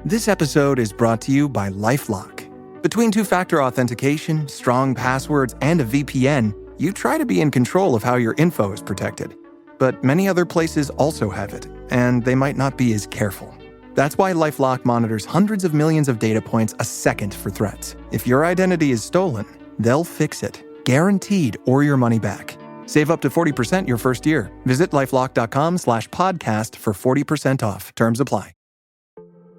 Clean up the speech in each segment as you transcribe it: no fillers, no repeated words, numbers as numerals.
This episode is brought to you by LifeLock. Between two-factor authentication, strong passwords, and a VPN, you try to be in control of how your info is protected. But many other places also have it, and they might not be as careful. That's why LifeLock monitors hundreds of millions of data points a second for threats. If your identity is stolen, they'll fix it, guaranteed, or your money back. Save up to 40% your first year. Visit lifelock.com/podcast for 40% off. Terms apply.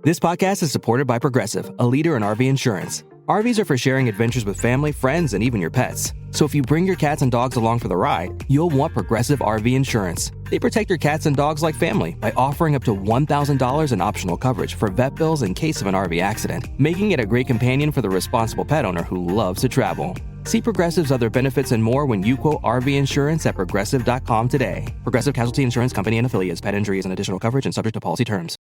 This podcast is supported by Progressive, a leader in RV insurance. RVs are for sharing adventures with family, friends, and even your pets. So if you bring your cats and dogs along for the ride, you'll want Progressive RV insurance. They protect your cats and dogs like family by offering up to $1,000 in optional coverage for vet bills in case of an RV accident, making it a great companion for the responsible pet owner who loves to travel. See Progressive's other benefits and more when you quote RV insurance at Progressive.com today. Progressive Casualty Insurance Company and Affiliates. Pet injury is an additional coverage and subject to policy terms.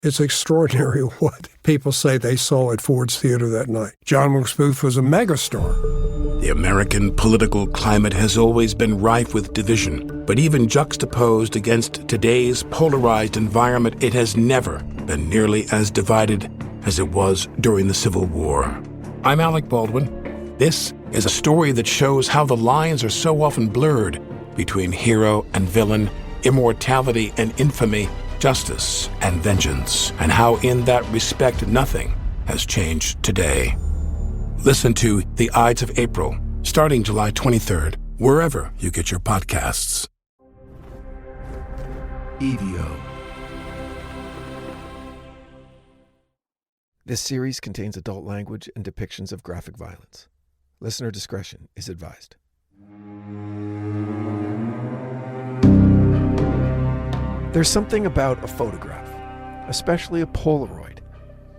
It's extraordinary what people say they saw at Ford's Theater that night. John Wilkes Booth was a megastar. The American political climate has always been rife with division, but even juxtaposed against today's polarized environment, it has never been nearly as divided as it was during the Civil War. I'm Alec Baldwin. This is a story that shows how the lines are so often blurred between hero and villain, immortality and infamy, justice and vengeance, and how in that respect nothing has changed today. Listen to The Ides of April, starting July 23rd, wherever you get your podcasts. EVO. This series contains adult language and depictions of graphic violence. Listener discretion is advised. There's something about a photograph, especially a Polaroid,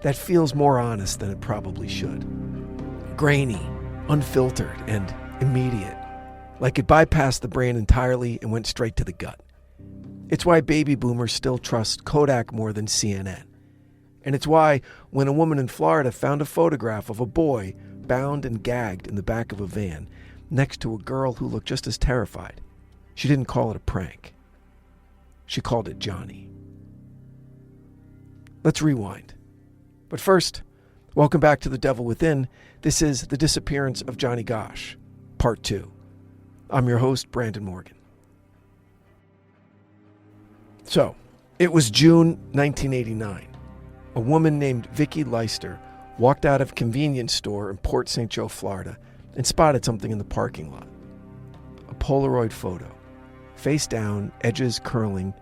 that feels more honest than it probably should. Grainy, unfiltered, and immediate, like it bypassed the brain entirely and went straight to the gut. It's why baby boomers still trust Kodak more than CNN. And it's why, when a woman in Florida found a photograph of a boy bound and gagged in the back of a van next to a girl who looked just as terrified, she didn't call it a prank. She called it Johnny. Let's rewind. But first, welcome back to The Devil Within. This is The Disappearance of Johnny Gosch, Part 2. I'm your host, Brandon Morgan. So, it was June 1989. A woman named Vicki Leister walked out of a convenience store in Port St. Joe, Florida, and spotted something in the parking lot. A Polaroid photo. Face down, edges curling,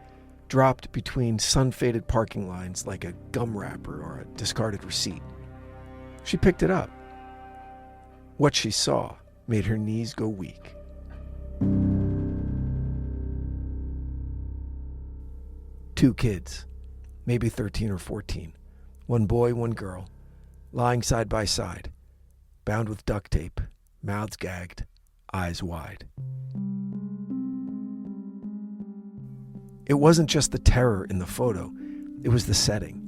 dropped between sun-faded parking lines like a gum wrapper or a discarded receipt. She picked it up. What she saw made her knees go weak. Two kids, maybe 13 or 14, one boy, one girl, lying side by side, bound with duct tape, mouths gagged, eyes wide. It wasn't just the terror in the photo, it was the setting.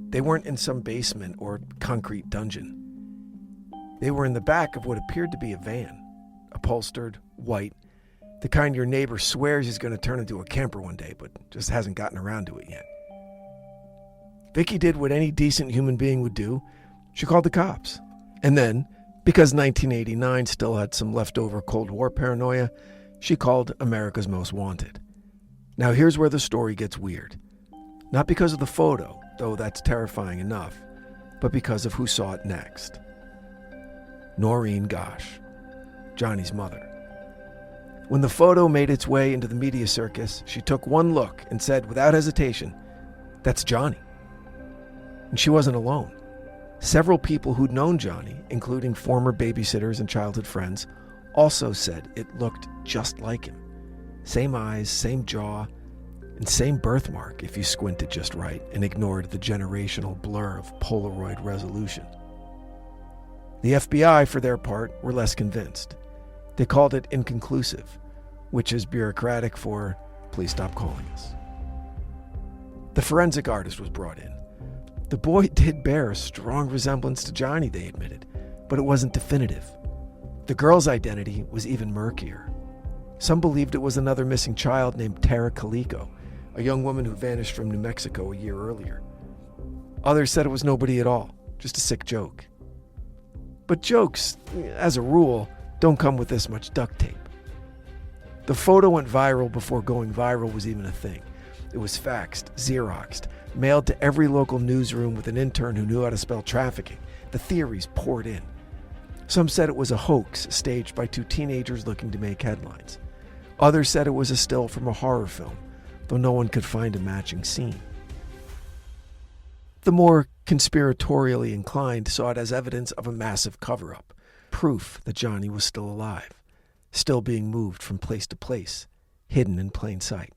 They weren't in some basement or concrete dungeon. They were in the back of what appeared to be a van, upholstered, white, the kind your neighbor swears is going to turn into a camper one day, but just hasn't gotten around to it yet. Vicki did what any decent human being would do. She called the cops. And then, because 1989 still had some leftover Cold War paranoia, she called America's Most Wanted. Now here's where the story gets weird. Not because of the photo, though that's terrifying enough, but because of who saw it next. Noreen Gosch, Johnny's mother. When the photo made its way into the media circus, she took one look and said without hesitation, "That's Johnny." And she wasn't alone. Several people who'd known Johnny, including former babysitters and childhood friends, also said it looked just like him. Same eyes, same jaw, and same birthmark if you squinted just right and ignored the generational blur of Polaroid resolution. The FBI, for their part, were less convinced. They called it inconclusive, which is bureaucratic for, please stop calling us. The forensic artist was brought in. The boy did bear a strong resemblance to Johnny, they admitted, but it wasn't definitive. The girl's identity was even murkier. Some believed it was another missing child named Tara Calico, a young woman who vanished from New Mexico a year earlier. Others said it was nobody at all, just a sick joke. But jokes, as a rule, don't come with this much duct tape. The photo went viral before going viral was even a thing. It was faxed, Xeroxed, mailed to every local newsroom with an intern who knew how to spell trafficking. The theories poured in. Some said it was a hoax staged by two teenagers looking to make headlines. Others said it was a still from a horror film, though no one could find a matching scene. The more conspiratorially inclined saw it as evidence of a massive cover-up, proof that Johnny was still alive, still being moved from place to place, hidden in plain sight.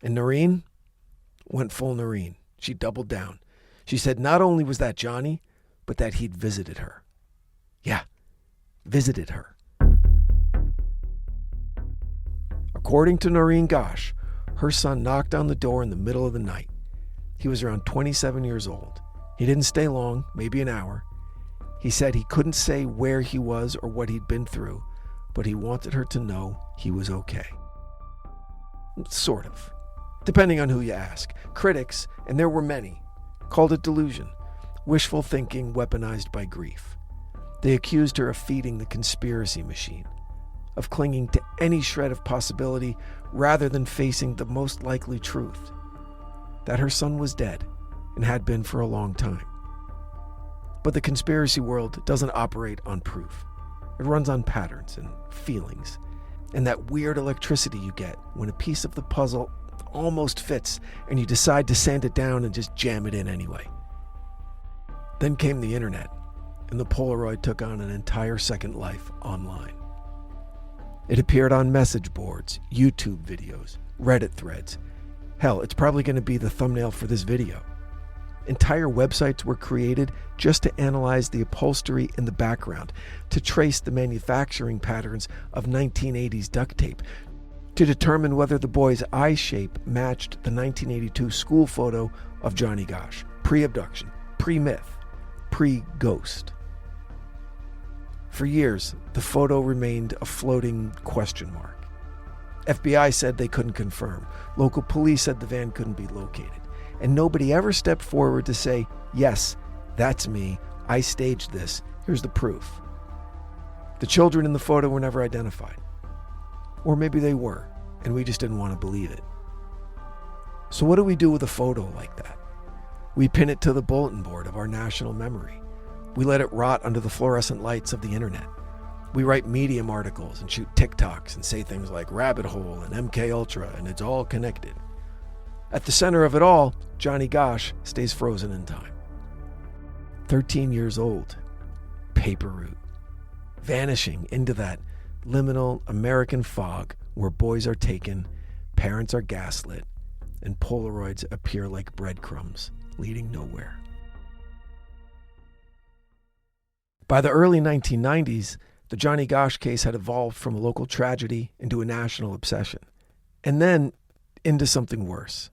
And Noreen went full Noreen. She doubled down. She said not only was that Johnny, but that he'd visited her. Yeah, visited her. According to Noreen Gosch, her son knocked on the door in the middle of the night. He was around 27 years old. He didn't stay long, maybe an hour. He said he couldn't say where he was or what he'd been through, but he wanted her to know he was okay. Sort of. Depending on who you ask. Critics, and there were many, called it delusion, wishful thinking weaponized by grief. They accused her of feeding the conspiracy machine, of clinging to any shred of possibility rather than facing the most likely truth, that her son was dead and had been for a long time. But the conspiracy world doesn't operate on proof. It runs on patterns and feelings, and that weird electricity you get when a piece of the puzzle almost fits and you decide to sand it down and just jam it in anyway. Then came the internet, and the Polaroid took on an entire second life online. It appeared on message boards, YouTube videos, Reddit threads. Hell, it's probably going to be the thumbnail for this video. Entire websites were created just to analyze the upholstery in the background, to trace the manufacturing patterns of 1980s duct tape, to determine whether the boy's eye shape matched the 1982 school photo of Johnny Gosch, pre-abduction, pre-myth, pre-ghost. For years, the photo remained a floating question mark. FBI said they couldn't confirm. Local police said the van couldn't be located. And nobody ever stepped forward to say, yes, that's me, I staged this, here's the proof. The children in the photo were never identified. Or maybe they were, and we just didn't want to believe it. So what do we do with a photo like that? We pin it to the bulletin board of our national memory. We let it rot under the fluorescent lights of the internet. We write Medium articles and shoot TikToks and say things like Rabbit Hole and MK Ultra, and it's all connected. At the center of it all, Johnny Gosch stays frozen in time. 13 years old, paper route, vanishing into that liminal American fog where boys are taken, parents are gaslit, and Polaroids appear like breadcrumbs, leading nowhere. By the early 1990s, the Johnny Gosch case had evolved from a local tragedy into a national obsession, and then into something worse.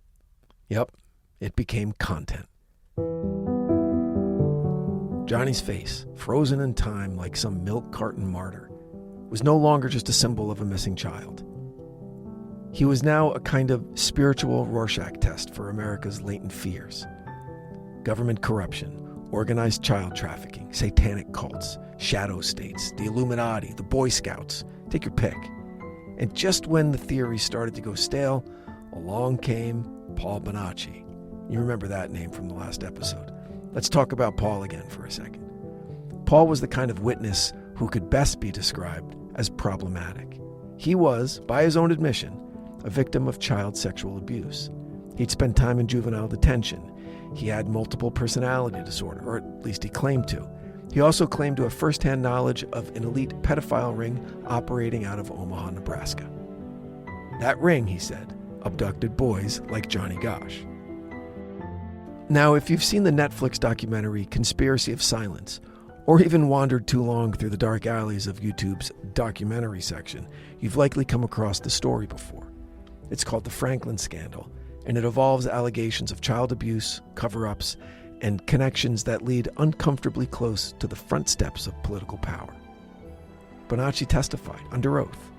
Yep, it became content. Johnny's face, frozen in time like some milk carton martyr, was no longer just a symbol of a missing child. He was now a kind of spiritual Rorschach test for America's latent fears. Government corruption, organized child trafficking, satanic cults, shadow states, the Illuminati, the Boy Scouts, take your pick. And just when the theory started to go stale, along came Paul Bonacci. You remember that name from the last episode. Let's talk about Paul again for a second. Paul was the kind of witness who could best be described as problematic. He was, by his own admission, a victim of child sexual abuse. He'd spent time in juvenile detention. He had multiple personality disorder, or at least he claimed to. He also claimed to have firsthand knowledge of an elite pedophile ring operating out of Omaha, Nebraska. That ring, he said, abducted boys like Johnny Gosch. Now, if you've seen the Netflix documentary Conspiracy of Silence, or even wandered too long through the dark alleys of YouTube's documentary section, you've likely come across the story before. It's called the Franklin Scandal, and it involves allegations of child abuse, cover-ups, and connections that lead uncomfortably close to the front steps of political power. Bonacci testified under oath.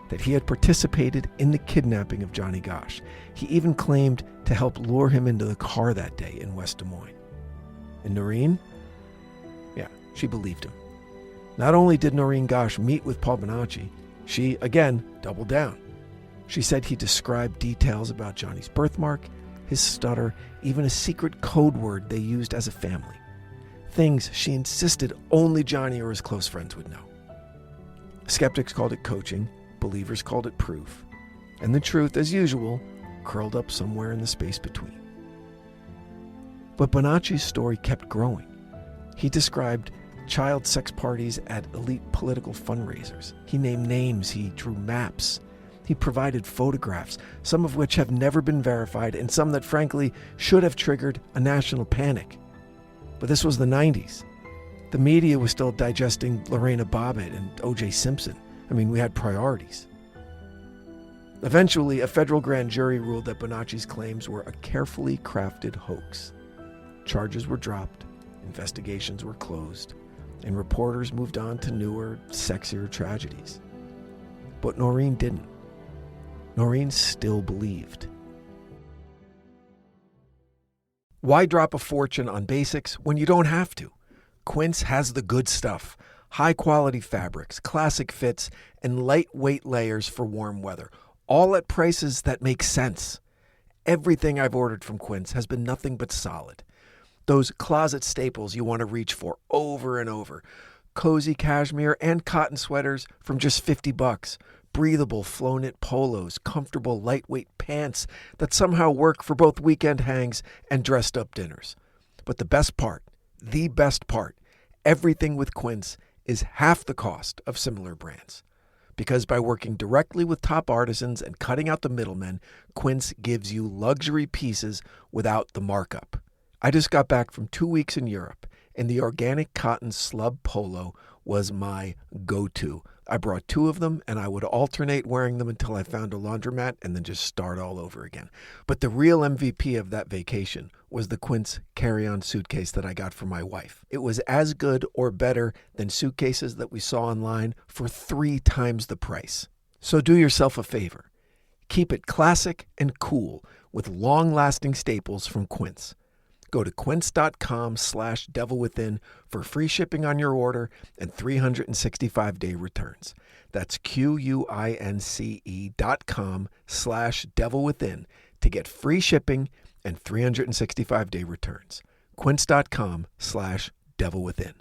that he had participated in the kidnapping of Johnny Gosch. He even claimed to help lure him into the car that day in West Des Moines. And Noreen? Yeah, she believed him. Not only did Noreen Gosch meet with Paul Bonacci, she, again, doubled down. She said he described details about Johnny's birthmark, his stutter, even a secret code word they used as a family. Things she insisted only Johnny or his close friends would know. Skeptics called it coaching, believers called it proof, and the truth, as usual, curled up somewhere in the space between. But Bonacci's story kept growing. He described child sex parties at elite political fundraisers. He named names, he drew maps. He provided photographs, some of which have never been verified and some that frankly should have triggered a national panic. But this was the 90s. The media was still digesting Lorena Bobbitt and O.J. Simpson. I mean, we had priorities. Eventually, a federal grand jury ruled that Bonacci's claims were a carefully crafted hoax. Charges were dropped, investigations were closed, and reporters moved on to newer, sexier tragedies. But Noreen didn't. Noreen still believed. Why drop a fortune on basics when you don't have to? Quince has the good stuff. High-quality fabrics, classic fits, and lightweight layers for warm weather. All at prices that make sense. Everything I've ordered from Quince has been nothing but solid. Those closet staples you want to reach for over and over. Cozy cashmere and cotton sweaters from just $50. Breathable flow-knit polos, comfortable lightweight pants that somehow work for both weekend hangs and dressed-up dinners. But the best part, everything with Quince is half the cost of similar brands. Because by working directly with top artisans and cutting out the middlemen, Quince gives you luxury pieces without the markup. I just got back from 2 weeks in Europe, and the organic cotton slub polo was my go-to. I brought 2 of them, and I would alternate wearing them until I found a laundromat and then just start all over again. But the real MVP of that vacation was the Quince carry-on suitcase that I got for my wife. It was as good or better than suitcases that we saw online for 3 times the price. So do yourself a favor. Keep it classic and cool with long-lasting staples from Quince. Go to quince.com/devilwithin for free shipping on your order and 365-day returns. That's QUINCE.com/devilwithin to get free shipping and 365-day returns. Quince.com/devilwithin.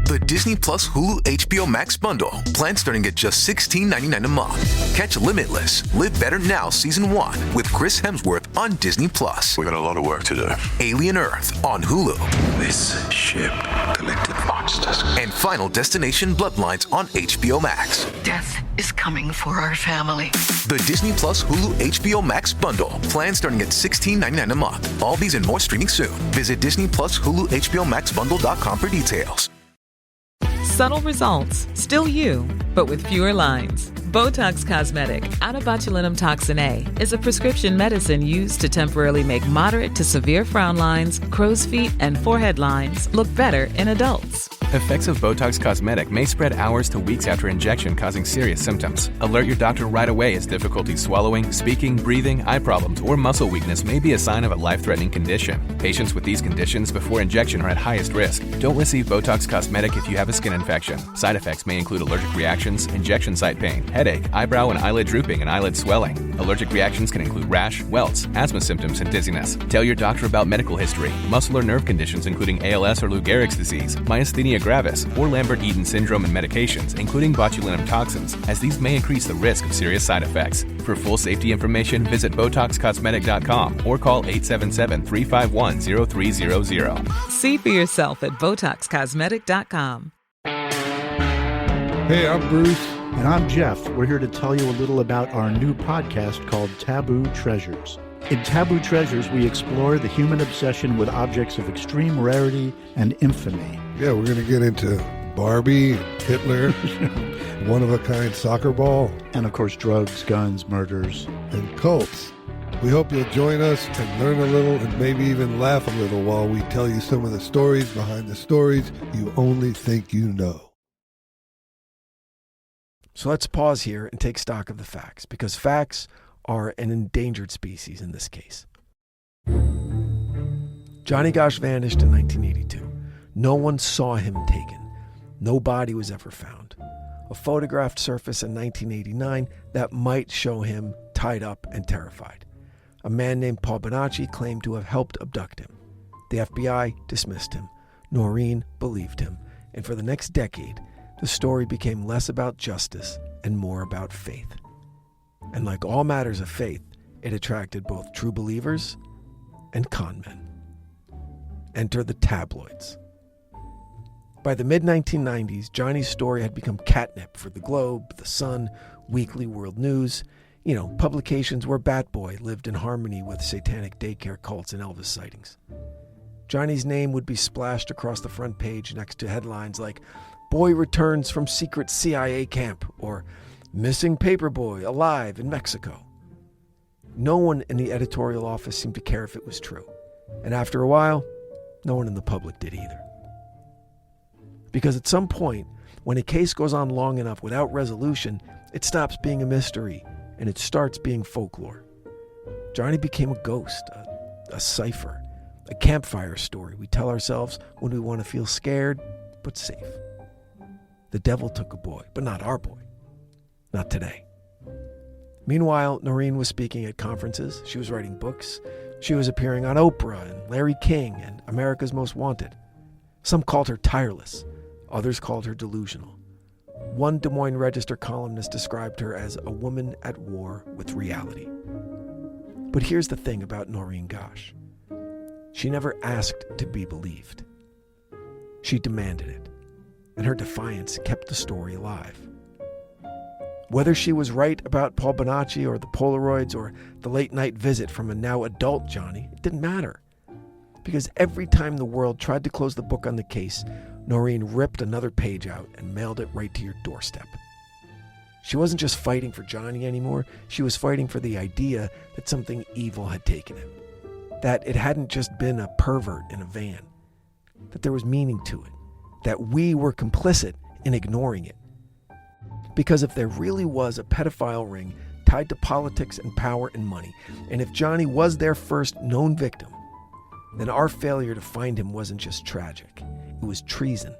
The Disney Plus Hulu HBO Max bundle. Plans starting at just $16.99 a month. Catch Limitless, Live Better Now Season 1 with Chris Hemsworth on Disney Plus. We got a lot of work to do. Alien Earth on Hulu. This ship collected monsters. And Final Destination Bloodlines on HBO Max. Death is coming for our family. The Disney Plus Hulu HBO Max bundle. Plans starting at $16.99 a month. All these and more streaming soon. Visit Disney Plus Hulu HBO Max bundle.com for details. Subtle results, still you, but with fewer lines. Botox Cosmetic, out of botulinum toxin A, is a prescription medicine used to temporarily make moderate to severe frown lines, crow's feet, and forehead lines look better in adults. Effects of Botox Cosmetic may spread hours to weeks after injection, causing serious symptoms. Alert your doctor right away as difficulty swallowing, speaking, breathing, eye problems, or muscle weakness may be a sign of a life-threatening condition. Patients with these conditions before injection are at highest risk. Don't receive Botox Cosmetic if you have a skin infection. Side effects may include allergic reactions, injection site pain, headache, eyebrow and eyelid drooping, and eyelid swelling. Allergic reactions can include rash, welts, asthma symptoms, and dizziness. Tell your doctor about medical history, muscle or nerve conditions including ALS or Lou Gehrig's disease, myasthenia gravis, or Lambert-Eaton syndrome, and medications, including botulinum toxins, as these may increase the risk of serious side effects. For full safety information, visit BotoxCosmetic.com or call 877-351-0300. See for yourself at BotoxCosmetic.com. Hey, I'm Bruce. And I'm Jeff. We're here to tell you a little about our new podcast called Taboo Treasures. In Taboo Treasures, we explore the human obsession with objects of extreme rarity and infamy. Yeah, we're going to get into Barbie, Hitler, one-of-a-kind soccer ball. And of course, drugs, guns, murders. And cults. We hope you'll join us and learn a little and maybe even laugh a little while we tell you some of the stories behind the stories you only think you know. So let's pause here and take stock of the facts, because facts are an endangered species in this case. Johnny Gosch vanished in 1982. No one saw him taken. No body was ever found. A photograph surfaced in 1989 that might show him tied up and terrified. A man named Paul Bonacci claimed to have helped abduct him. The FBI dismissed him. Noreen believed him. And for the next decade, the story became less about justice and more about faith. And like all matters of faith, it attracted both true believers and con men. Enter the tabloids. By the mid-1990s, Johnny's story had become catnip for the Globe, the Sun, Weekly World News, publications where Bat Boy lived in harmony with satanic daycare cults and Elvis sightings. Johnny's name would be splashed across the front page next to headlines like, "Boy returns from secret CIA camp," or "Missing Paperboy alive in Mexico." No one in the editorial office seemed to care if it was true. And after a while, no one in the public did either. Because at some point, when a case goes on long enough without resolution, it stops being a mystery and it starts being folklore. Johnny became a ghost, a cipher, a campfire story we tell ourselves when we want to feel scared but safe. The devil took a boy, but not our boy. Not today. Meanwhile, Noreen was speaking at conferences. She was writing books. She was appearing on Oprah and Larry King and America's Most Wanted. Some called her tireless. Others called her delusional. One Des Moines Register columnist described her as a woman at war with reality. But here's the thing about Noreen Gosch. She never asked to be believed. She demanded it, and her defiance kept the story alive. Whether she was right about Paul Bonacci or the Polaroids or the late-night visit from a now adult Johnny, it didn't matter. Because every time the world tried to close the book on the case, Noreen ripped another page out and mailed it right to your doorstep. She wasn't just fighting for Johnny anymore. She was fighting for the idea that something evil had taken him. That it hadn't just been a pervert in a van. That there was meaning to it. That we were complicit in ignoring it. Because if there really was a pedophile ring tied to politics and power and money, and if Johnny was their first known victim, then our failure to find him wasn't just tragic. It was treason.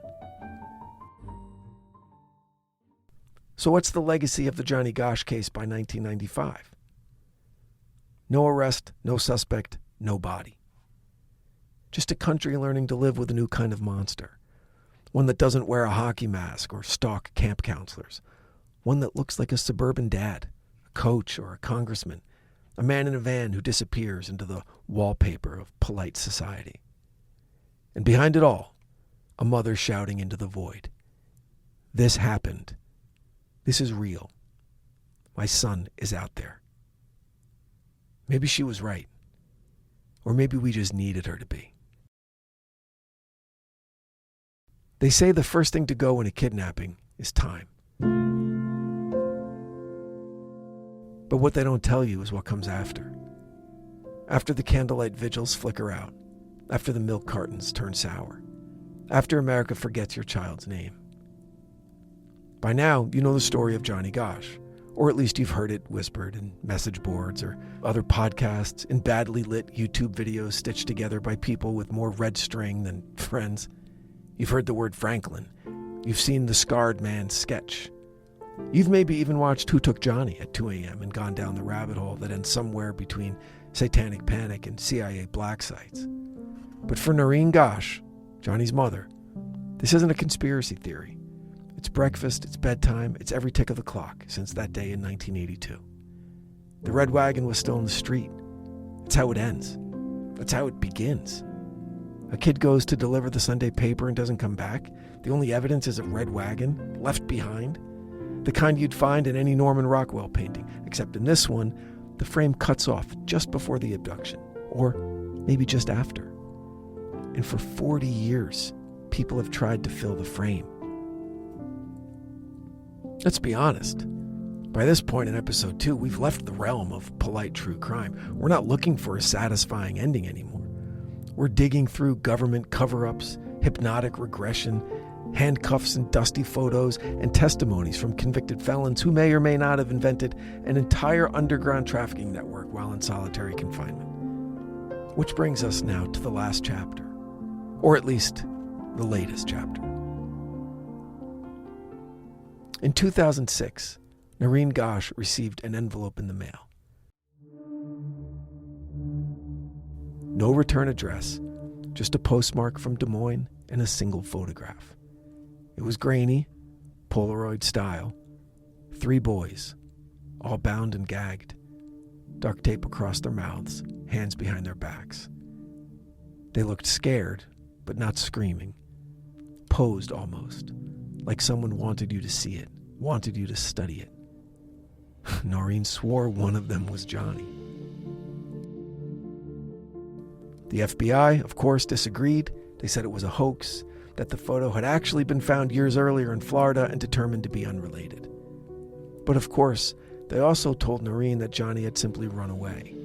So what's the legacy of the Johnny Gosch case by 1995? No arrest, no suspect, no body. Just a country learning to live with a new kind of monster. One that doesn't wear a hockey mask or stalk camp counselors. One that looks like a suburban dad, a coach or a congressman, a man in a van who disappears into the wallpaper of polite society. And behind it all, a mother shouting into the void. This happened. This is real. My son is out there. Maybe she was right. Or maybe we just needed her to be. They say the first thing to go in a kidnapping is time. But what they don't tell you is what comes after. After the candlelight vigils flicker out. After the milk cartons turn sour. After America forgets your child's name. By now, you know the story of Johnny Gosch. Or at least you've heard it whispered in message boards or other podcasts, in badly lit YouTube videos stitched together by people with more red string than friends. You've heard the word Franklin. You've seen the scarred man sketch. You've maybe even watched Who Took Johnny at 2 a.m. and gone down the rabbit hole that ends somewhere between Satanic Panic and CIA black sites. But for Noreen Gosch, Johnny's mother, this isn't a conspiracy theory. It's breakfast, it's bedtime, it's every tick of the clock since that day in 1982. The red wagon was still in the street. It's how it ends. That's how it begins. A kid goes to deliver the Sunday paper and doesn't come back. The only evidence is a red wagon, left behind. The kind you'd find in any Norman Rockwell painting, except in this one, the frame cuts off just before the abduction, or maybe just after. And for 40 years, people have tried to fill the frame. Let's be honest. By this point in episode 2, we've left the realm of polite true crime. We're not looking for a satisfying ending anymore. We're digging through government cover-ups, hypnotic regression, handcuffs and dusty photos, and testimonies from convicted felons who may or may not have invented an entire underground trafficking network while in solitary confinement. Which brings us now to the last chapter, or at least the latest chapter. In 2006, Noreen Gosch received an envelope in the mail. No return address, just a postmark from Des Moines and a single photograph. It was grainy, Polaroid style. 3 boys, all bound and gagged, duct tape across their mouths, hands behind their backs. They looked scared, but not screaming. Posed almost, like someone wanted you to see it, wanted you to study it. Noreen swore one of them was Johnny. The FBI, of course, disagreed. They said it was a hoax, that the photo had actually been found years earlier in Florida and determined to be unrelated. But of course, they also told Noreen that Johnny had simply run away,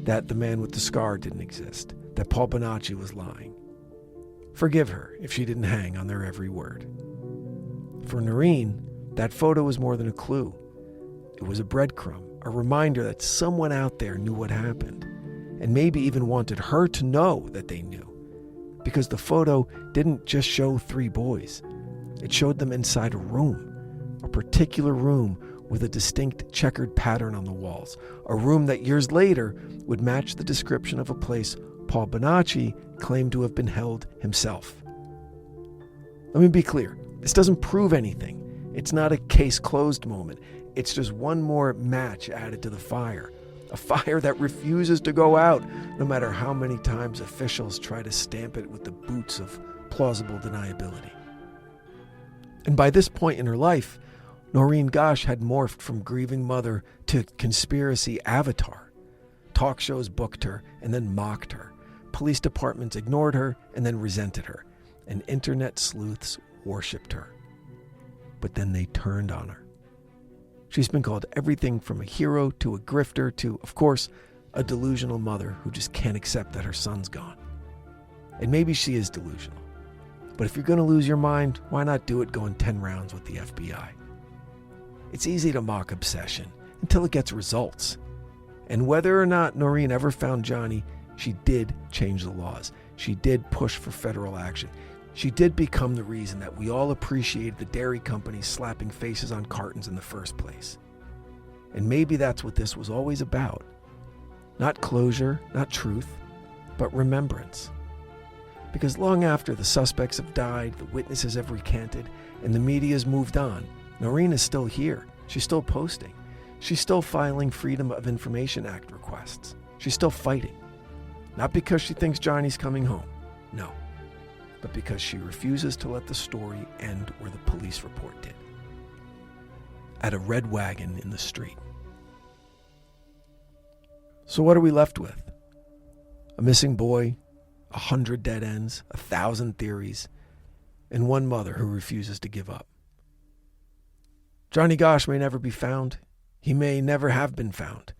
that the man with the scar didn't exist, that Paul Bonacci was lying. Forgive her if she didn't hang on their every word. For Noreen, that photo was more than a clue. It was a breadcrumb, a reminder that someone out there knew what happened, and maybe even wanted her to know that they knew. Because the photo didn't just show 3 boys. It showed them inside a room, a particular room with a distinct checkered pattern on the walls, a room that years later would match the description of a place Paul Bonacci claimed to have been held himself. Let me be clear, this doesn't prove anything. It's not a case closed moment. It's just one more match added to the fire. A fire that refuses to go out, no matter how many times officials try to stamp it with the boots of plausible deniability. And by this point in her life, Noreen Gosch had morphed from grieving mother to conspiracy avatar. Talk shows booked her and then mocked her. Police departments ignored her and then resented her. And internet sleuths worshipped her. But then they turned on her. She's been called everything from a hero to a grifter to, of course, a delusional mother who just can't accept that her son's gone. And maybe she is delusional. But if you're going to lose your mind, why not do it going 10 rounds with the FBI? It's easy to mock obsession until it gets results. And whether or not Noreen ever found Johnny, she did change the laws. She did push for federal action. She did become the reason that we all appreciated the dairy companies slapping faces on cartons in the first place. And maybe that's what this was always about. Not closure, not truth, but remembrance. Because long after the suspects have died, the witnesses have recanted, and the media's moved on, Noreen is still here. She's still posting. She's still filing Freedom of Information Act requests. She's still fighting. Not because she thinks Johnny's coming home. No. But because she refuses to let the story end where the police report did. At a red wagon in the street. So what are we left with? A missing boy, 100 dead ends, 1,000 theories, and one mother who refuses to give up. Johnny Gosch may never be found. He may never have been found.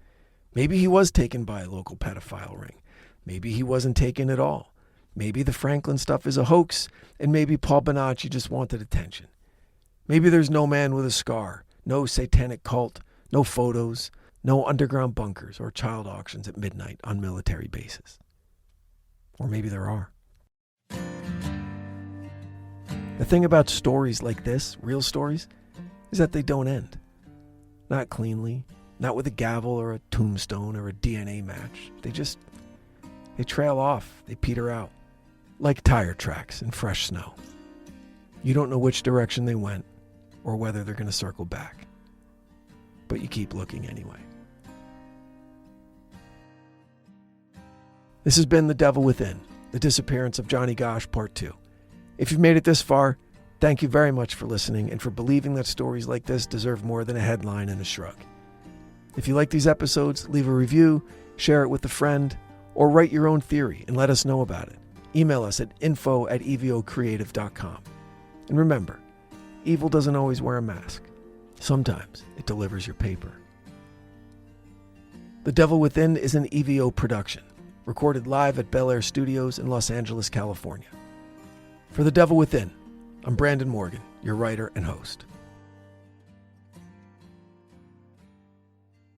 Maybe he was taken by a local pedophile ring. Maybe he wasn't taken at all. Maybe the Franklin stuff is a hoax, and maybe Paul Bonacci just wanted attention. Maybe there's no man with a scar, no satanic cult, no photos, no underground bunkers or child auctions at midnight on military bases. Or maybe there are. The thing about stories like this, real stories, is that they don't end. Not cleanly, not with a gavel or a tombstone or a DNA match. They trail off, they peter out. Like tire tracks in fresh snow. You don't know which direction they went or whether they're going to circle back. But you keep looking anyway. This has been The Devil Within, The Disappearance of Johnny Gosch, Part 2. If you've made it this far, thank you very much for listening and for believing that stories like this deserve more than a headline and a shrug. If you like these episodes, leave a review, share it with a friend, or write your own theory and let us know about it. Email us at info@evocreative.com. And remember, evil doesn't always wear a mask. Sometimes it delivers your paper. The Devil Within is an EVO production, recorded live at Bel Air Studios in Los Angeles, California. For The Devil Within, I'm Brandon Morgan, your writer and host.